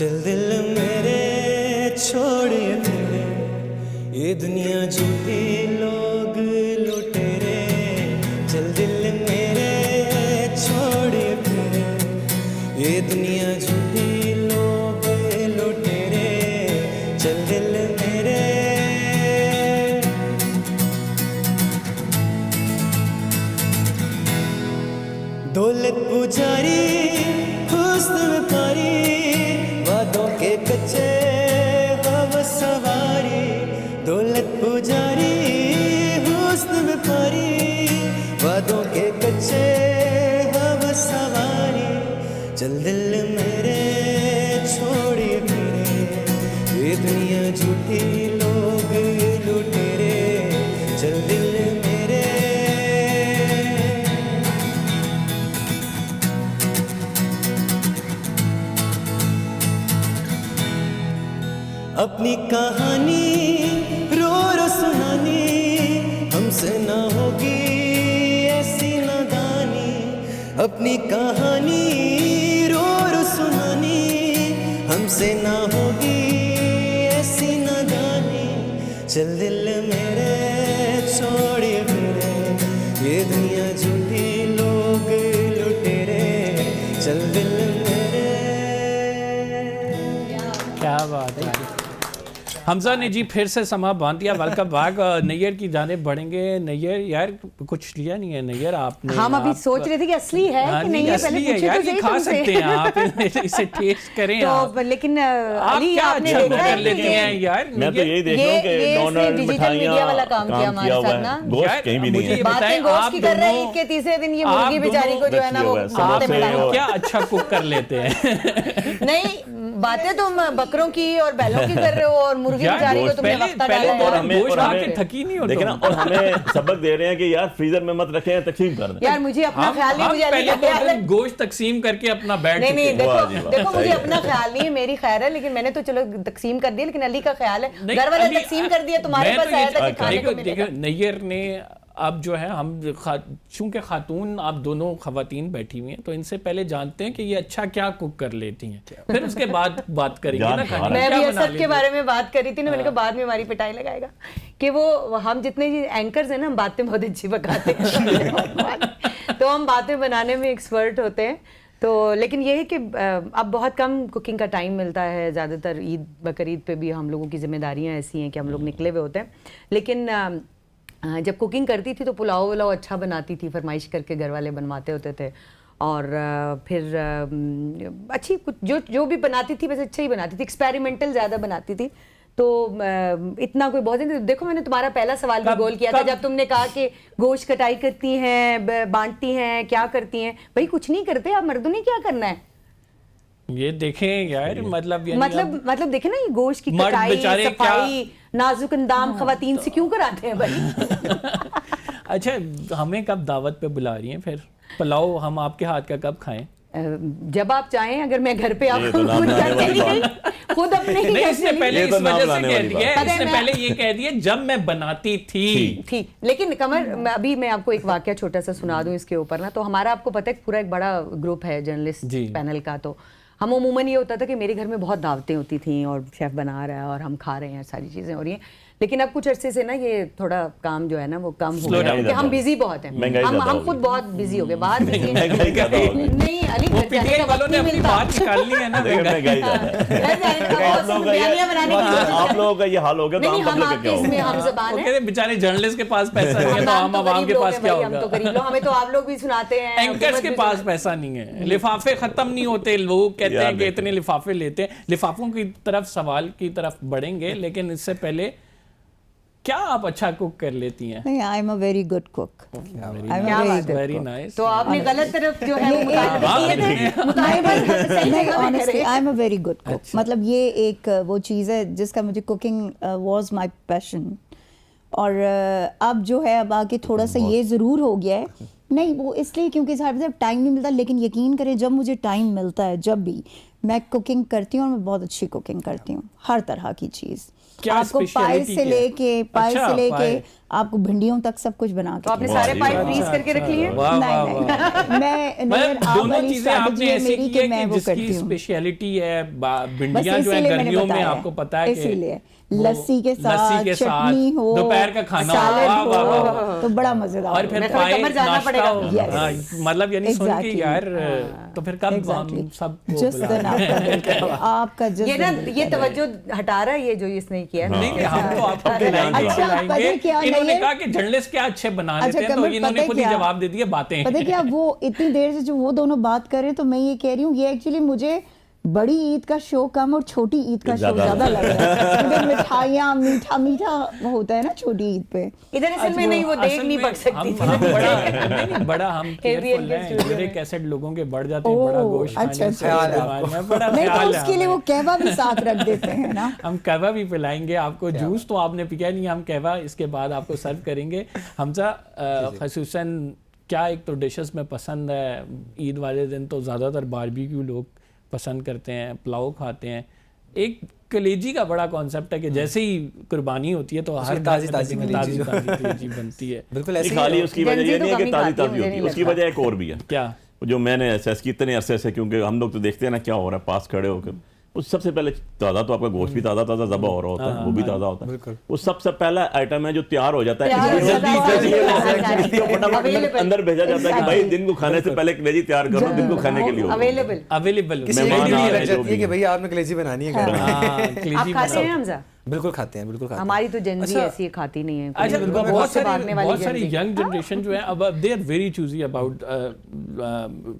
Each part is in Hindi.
चल दिल मेरे छोड़िए तेरे, ये दुनिया झूठी लोग लुटेरे। चल दिल मेरे छोड़िए तेरे, ये दुनिया झूठी लोग लुटेरे। चल दिल मेरे। दौलत पुजारी हुस्न में पारी, वादों के कच्चे हवस सवारी। दौलत पुजारी हुस्न में पारी, वादों के कच्चे हवस सवारी। चल दिल मेरे छोड़िए मेरे, ये दुनिया झूठी लोग लुटेरे। चल दिल मेरे। अपनी कहानी रो रो सुनानी, हमसे ना होगी ऐसी नादानी। अपनी कहानी रो रो सुनानी, हमसे ना होगी ऐसी नादानी। चल दिल मेरे छोड़िए मेरे, ये दुनिया झूठी लोग लुटेरे। चल दिल मेरे। क्या बात है। हमजा ने जी फिर से समा बांध दिया। Welcome back. नैयर की जानिब बढ़ेंगे। नैयर यार कुछ लिया नहीं है नैयर आपने। हम अभी सोच रहे थे कि असली है कि नहीं है, असली है यार, ये खा सकते हैं आप, इसे टेस्ट करें आप। तो लेकिन आप अली क्या आपने अच्छा देखा कर है लेते हैं यार। मैं तो यही देख रहा हूँ कि डोनर डिजिटल मीडिया वाला काम किया हमारे हुआ साथ है, ना। गोश्त कहीं भी नहीं है। बातें गोश्त की कर रहे हैं, ईद के तीसरे दिन ये मुर्गी बेचारी को जो है ना वो आप क्या अच्छा कुक कर लेते हैं। नहीं, बातें तुम बकरों की और बैलों की कर रहे हो और मुर्गी बेचारी को तुमने वक्ता डाला है। थकी नहीं होती। देखिए ना, और हमें सबक दे रहे हैं कि यार फ्रीजर में मत रखें, तकसीम कर दें। यार मुझे अपना ख्याल नहीं, मुझे पहले तो गोश्त तकसीम करके अपना बैठ नहीं नहीं, चुके देखो मुझे अपना ख्याल नहीं है, मेरी खैर है, लेकिन मैंने तो चलो तकसीम कर दिया, लेकिन अली का ख्याल है घर वाले तकसीम कर दिया, तुम्हारे पास आया था कि खाने को मिलेगा। नैयर ने अब जो है हम चूंकि खातून आप दोनों खवातीन बैठी हुई हैं, तो इनसे पहले जानते हैं कि ये अच्छा क्या कुक कर लेती हैं, फिर उसके बाद बात करेंगे ना। मैं भी असद के बारे में बात करी थी ना, मैंने कहा बाद में हमारी पिटाई लगाएगा कि वो हम जितने एंकर्स हैं ना, हम बातें बहुत अच्छी पकाते हैं तो हम बातें बनाने में एक्सपर्ट होते हैं। तो लेकिन ये है कि अब बहुत कम कुकिंग का टाइम मिलता है, ज़्यादातर ईद बकरीद पे भी हम लोगों की जिम्मेदारियां ऐसी हैं कि हम लोग निकले हुए होते हैं। लेकिन जब कुकिंग करती थी तो पुलाव वुलाव अच्छा बनाती थी, फरमाइश करके घर वाले बनवाते होते थे। और फिर अच्छी कुछ जो भी बनाती थी वैसे अच्छा ही बनाती थी, एक्सपेरिमेंटल ज़्यादा बनाती थी। तो इतना कोई बहुत नहीं। देखो मैंने तुम्हारा पहला सवाल भी गोल किया था जब तुमने कहा कि गोश्त कटाई करती हैं, बांटती हैं, क्या करती हैं। भाई कुछ नहीं करते, आप मर्दों ने क्या करना है। ये देखें यार, मतलब देखें ना, ये गोश्त की कटाई, सफाई, नाजुक अंदाम खवातीन से क्यों कराते हैं भाई। अच्छा, हमें कब दावत पे बुला रही हैं? फिर पुलाव हम आपके हाथ का कब खाएं? जब आप चाहें। अगर मैं घर पे आपको खुद अपने ही इसने पहले इस वजह से कह दिया, इसने पहले ये कह दिया जब मैं बनाती थी। लेकिन कमर, अभी मैं आपको एक वाकया छोटा सा सुना दूं इसके ऊपर ना। तो हमारा आपको पता है पूरा एक बड़ा ग्रुप है जर्नलिस्ट पैनल का। तो हम अमूमन ये होता था कि मेरे घर में बहुत दावतें होती थी और शेफ बना रहा है और हम खा रहे हैं, सारी चीज़ें हो रही हैं। लेकिन अब कुछ अरसे से ना ये थोड़ा काम जो है ना वो कम हो गया क्योंकि हम बिजी बहुत हैं। हम खुद बहुत बिजी हो गए, बाहर बिजी नहीं अली घर जाने का वक्त नहीं मिलता। आप लोगों का ये हाल हो गया तो हम आपके इसमें हम ज़बान हैं। बेचारे जर्नलिस्ट के पास पैसा नहीं है तो हम आवाम के पास क्या होगा। हम तो गरीब लोग, हमें तो आप लोग भी सुनाते हैं। एंकर्स के पास पैसा नहीं है, लिफाफे खत्म नहीं होते। लोग कहते हैं कि इतने लिफाफे लेते हैं। लिफाफों की तरफ, सवाल की तरफ बढ़ेंगे, लेकिन इससे पहले क्या आप अच्छा कुक कर लेती हैं? नहीं, I am a very good cook. Very nice. तो आपने गलत तरफ जो है I am a very good cook. मतलब ये एक वो चीज़ है जिसका मुझे कुकिंग वाज माय पैशन। और अब जो है अब आके थोड़ा सा ये ज़रूर हो गया है, नहीं वो इसलिए क्योंकि साहब टाइम नहीं मिलता। लेकिन यकीन करें जब मुझे टाइम मिलता है, जब भी मैं कुकिंग करती हूँ और मैं बहुत अच्छी कुकिंग करती हूँ, हर तरह की चीज़। क्या आपको पाए स्पेशलिटी से लेके पाए। आपको भिंडियों तक सब कुछ बना के तो आपने खिलाएं। सारे पाए फ्रीज करके रख लिए? वाह, नहीं वाह, नहीं वाह। मैं मतलब आप दोनों वाली चीजें strategy आपने है ऐसी मेरी की कि है मैं कि वो जिसकी करती हूँ। स्पेशलिटी है बस भिंडियां जो है इसीलिए मैंने गर्मियों में बताया। आपको पता है कि इसीलिए वो लस्सी के साथ लस्सी के साथ, चटनी हो, दोपहर का खाना हो, सैलेड वाह, वाह, वाह, हो, वाह। तो बड़ा मजेदार और होगा। फिर मैं थोड़ा पाए कमर जाना नाश्ता पड़ेगा। हो। Yes. हाँ, मतलब यानी सुन के Exactly. यार तो फिर कब Exactly. हम सबको जिस दिन बुलाएं? आपका दिल करे, आपका जिस ये ना दिन दिल ये करे। तवज्जो हटा रहा है ये जो इसने किया है। नहीं नहीं, हम तो आपको खिलाएंगे अच्छा, पता खिलाएंगे। है क्या, इन्होंने नहीं है? कहा कि जर्नलिस्ट क्या अच्छे बना अच्छा, लेते हैं, तो कमर, इन्होंने पता है खुद ही क्या? जवाब दे दिए बातें। पता है क्या, वो इतनी देर से जो वो दोनों बात कर रहे हैं, तो मैं ये कह रही हूँ, ये एक्चुअली मुझे बड़ी ईद का शो कम और छोटी ईद का शो ज्यादा लग रहा है। क्योंकि मिठाइयाँ मीठा मीठा वो होता है ना छोटी ईद पे। इधर असल में नहीं, वो देख नहीं पक सकती थी। हम बड़ा नहीं बड़ा हम Heavy केयरफुल के हैं, studio में। यूरिक एसिड लोगों के बढ़ जाते हैं, बड़ा ओह, गोश्त अच्छा, खाने से अच्छा। बीमारियां, बड़ा नहीं तो ख्याल है उसके लिए वो हमें। कहवा भी साथ रख देते हैं ना। हम कहवा भी पिलाएंगे आपको। जूस तो आपने पिया नहीं, हम कहवा इसके बाद आपको सर्व करेंगे। हमजा खसूसन क्या एक तो डिशेस में पसंद है, ईद वाले दिन तो ज़्यादातर बारबेक्यू लोग पसंद करते हैं, पुलाव खाते हैं। एक कलेजी का बड़ा कॉन्सेप्ट है कि जैसे ही कुर्बानी होती है तो हर घर ताज़ी में ताज़ी ताज़ी कलेजी कलेजी बनती है। बिल्कुल नहीं, ऐसे खाली ही उसकी वजह जंजी ये तो नहीं है कम कि ही ताज़ी खाती है, ताज़ी मुझे होती है, नहीं उसकी लगता। वजह एक और भी है क्या जो मैंने असेस की इतने अरसे से, क्योंकि हम लोग तो देखते हैं ना क्या हो रहा है पास खड़े होकर। उस सबसे पहले ताज़ा तो आपका गोश्त भी ताज़ा ताज़ा ज़बा हो रहा होता है, वो भी ताज़ा होता है। बिल्कुल। वो सबसे पहला आइटम है जो तैयार हो जाता है, तैयार इसलिए हो जाता है, जल्दी exactly. इसलिए फटाफट Available. अंदर भेजा जाता है कि भाई दिन को खाने से पहले कलेजी तैयार करो, दिन को खाने के लिए हो। अवेलेबल। अवेलेबल किसी मेहमान एक आ ड्यूटी रहे लग जो जाती है भी कि भैया आपने कलेजी बनानी है घर में। आप खाते हैं हमजा? बिल्कुल खाते हैं, बिल्कुल खाते हैं। हमारी तो जंजी अच्छा, ऐसी है, खाती नहीं है। अच्छा, बिल्कुल बहुत से भागने वाली बहुत सारी जंजी। यंग जनरेशन जो है अब they are very choosy about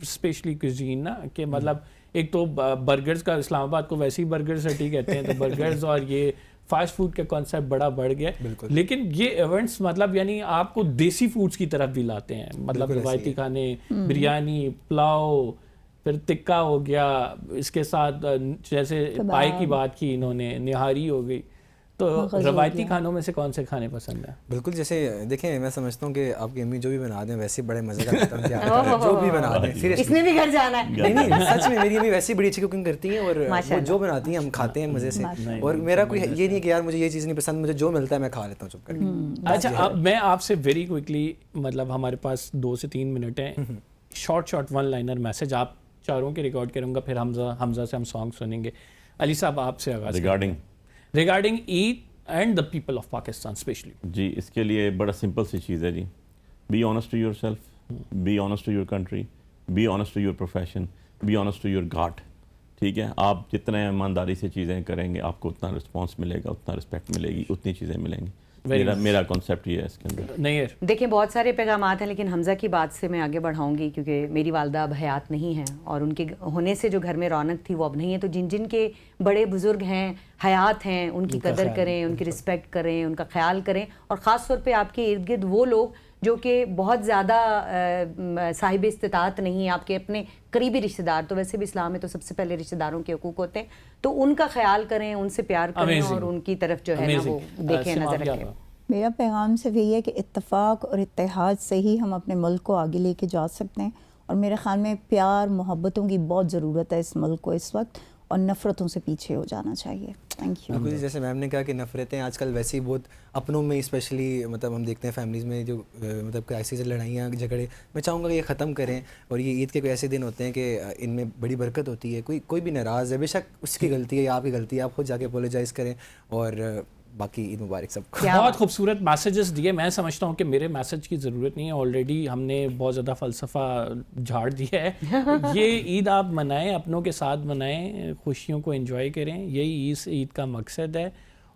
specially cuisine ना, कि मतलब एक तो बर्गर्स का, इस्लामाबाद को वैसे ही बर्गर सिटी कहते हैं, तो बर्गर्स और ये फास्ट फूड का कॉन्सेप्ट बड़ा बढ़ गया है। लेकिन ये इवेंट्स मतलब यानी आपको देसी फूड्स की तरफ भी लाते हैं, मतलब रवायती खाने, बिरयानी, पुलाव, फिर टिक्का हो गया, इसके साथ जैसे पाए की बात की इन्होंने, निहारी हो गई। तो रवायती खानों में से कौन से खाने पसंद है? बिल्कुल, जैसे देखें मैं समझता हूँ कि आपकी अम्मी जो भी बना दें वैसे बड़े मजे का लगता है उनके हाथ का, जो भी बना दें सीरियसली। इसने भी घर जाना है। नहीं नहीं, सच में मेरी अम्मी वैसी बड़ी अच्छी कुकिंग करती हैं और वो माशाल्लाह। जो बनाती हैं हम खाते हैं मजे से। और मेरा कोई ये नहीं है कि यार मुझे ये चीज़ नहीं पसंद, मुझे जो मिलता है मैं खा लेता हूँ चुप करके। अच्छा, अब मैं आपसे वेरी क्विकली, मतलब हमारे पास 2 से 3 मिनट हैं, शॉर्ट वन लाइनर मैसेज आप चारों के रिकॉर्ड करूँगा, फिर हमजा से हम सॉन्ग सुनेंगे। अली साहब आपसे आगाज़ regarding Eid and the people of Pakistan specially. जी, इसके लिए बड़ा सिंपल सी चीज़ है जी, be honest to yourself, be honest to your country, be honest to your profession, be honest to your God. ठीक है, आप जितना ईमानदारी से चीज़ें करेंगे आपको उतना रिस्पॉन्स मिलेगा, उतना रिस्पेक्ट मिलेगी, उतनी चीज़ें मिलेंगी। मेरा कॉन्सेप्ट ये है इसके अंदर। नहीं है, देखिए बहुत सारे पैगामात हैं, लेकिन हमजा की बात से मैं आगे बढ़ाऊंगी क्योंकि मेरी वालदा अब हयात नहीं है और उनके होने से जो घर में रौनक थी वो अब नहीं है। तो जिन जिन के बड़े बुजुर्ग हैं, हयात हैं, उनकी कदर करें, उनकी रिस्पेक्ट करें, उनका ख्याल करें। और ख़ास तौर पे आपके इर्द गिर्द वो लोग जो कि बहुत ज़्यादा साहिब इस्तिताअत नहीं है, आपके अपने करीबी रिश्तेदार, तो वैसे भी इस्लाम में तो सबसे पहले रिश्तेदारों के हकूक़ होते हैं, तो उनका ख्याल करें, उनसे प्यार करें और उनकी तरफ जो है ना वो देखें, नज़र रखें। मेरा पैगाम सिर्फ यही है कि इत्तेफाक और इत्तेहाद से ही हम अपने मुल्क को आगे लेके जा सकते हैं। और मेरे ख्याल में प्यार मोहब्बतों की बहुत ज़रूरत है इस मुल्क को इस वक्त, और नफ़रतों से पीछे हो जाना चाहिए। Thank you. बिल्कुल, जैसे मैम ने कहा कि नफ़रतें आजकल वैसे ही बहुत अपनों में, स्पेशली मतलब हम देखते हैं फैमिलीज़ में जो मतलब ऐसी लड़ाइयाँ झगड़े, मैं चाहूँगा कि ये ख़त्म करें। और ये ईद के कोई ऐसे दिन होते हैं कि इनमें बड़ी बरकत होती है। कोई भी नाराज़ है, बेशक उसकी गलती है या आपकी गलती है, आप खुद जाके अपोलोजाइज़ करें। और बाकी ईद मुबारक सबको। बहुत खूबसूरत मैसेजेस दिए। मैं समझता हूँ कि मेरे मैसेज की ज़रूरत नहीं है, ऑलरेडी हमने बहुत ज़्यादा फ़लसफ़ा झाड़ दिया है। ये ईद आप मनाएं, अपनों के साथ मनाएं, खुशियों को एंजॉय करें, यही इस ईद का मकसद है।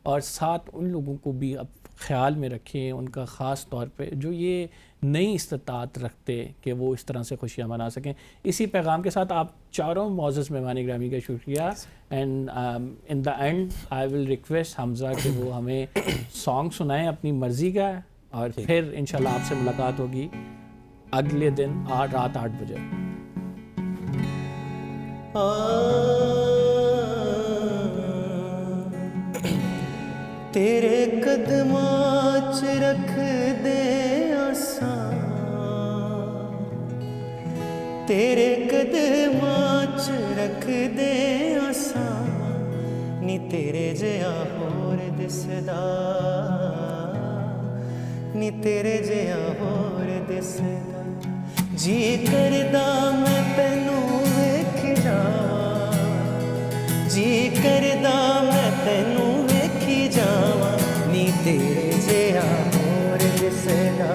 और साथ उन लोगों को भी अब ख्याल में रखें, उनका ख़ास तौर पे जो ये नई इस्तात रखते कि वो इस तरह से खुशियाँ मना सकें। इसी पैगाम के साथ आप चारों मौजूद मेहमान ग्रामी का शुक्रिया। And in the and I will request Hamza कि वो हमें सॉन्ग सुनाएं अपनी मर्ज़ी का, और फिर इंशाल्लाह आपसे मुलाकात होगी अगले दिन रात 8 बजे। तेरे कदमां च रख दे आसां, तेरे कदमां च रख दे आसां, नी तेरे जिहा होर ਦਿਸਦਾ ਨੀ ਤੇਰੇ ਜਿਹਾ ਹੋਰ ਦਿਸਦਾ ਜੀ ਕਰਦਾ ਮੈਂ ਤੈਨੂੰ ਵੇਖ ਜਾਵਾਂ ਜੀ ਕਰਦਾ ਮੈਂ ਤੈਨੂੰ ਵੇਖੀ ਜਾਵਾਂ ਨੀ ਤੇਰੇ ਜਿਹਾ ਹੋਰ ਦਿਸਦਾ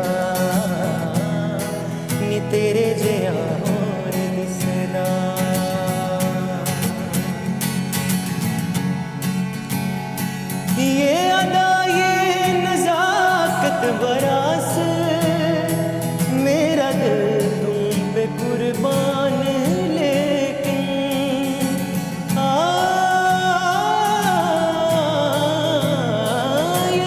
ਨੀ ਤੇਰੇ ਜਿਹਾ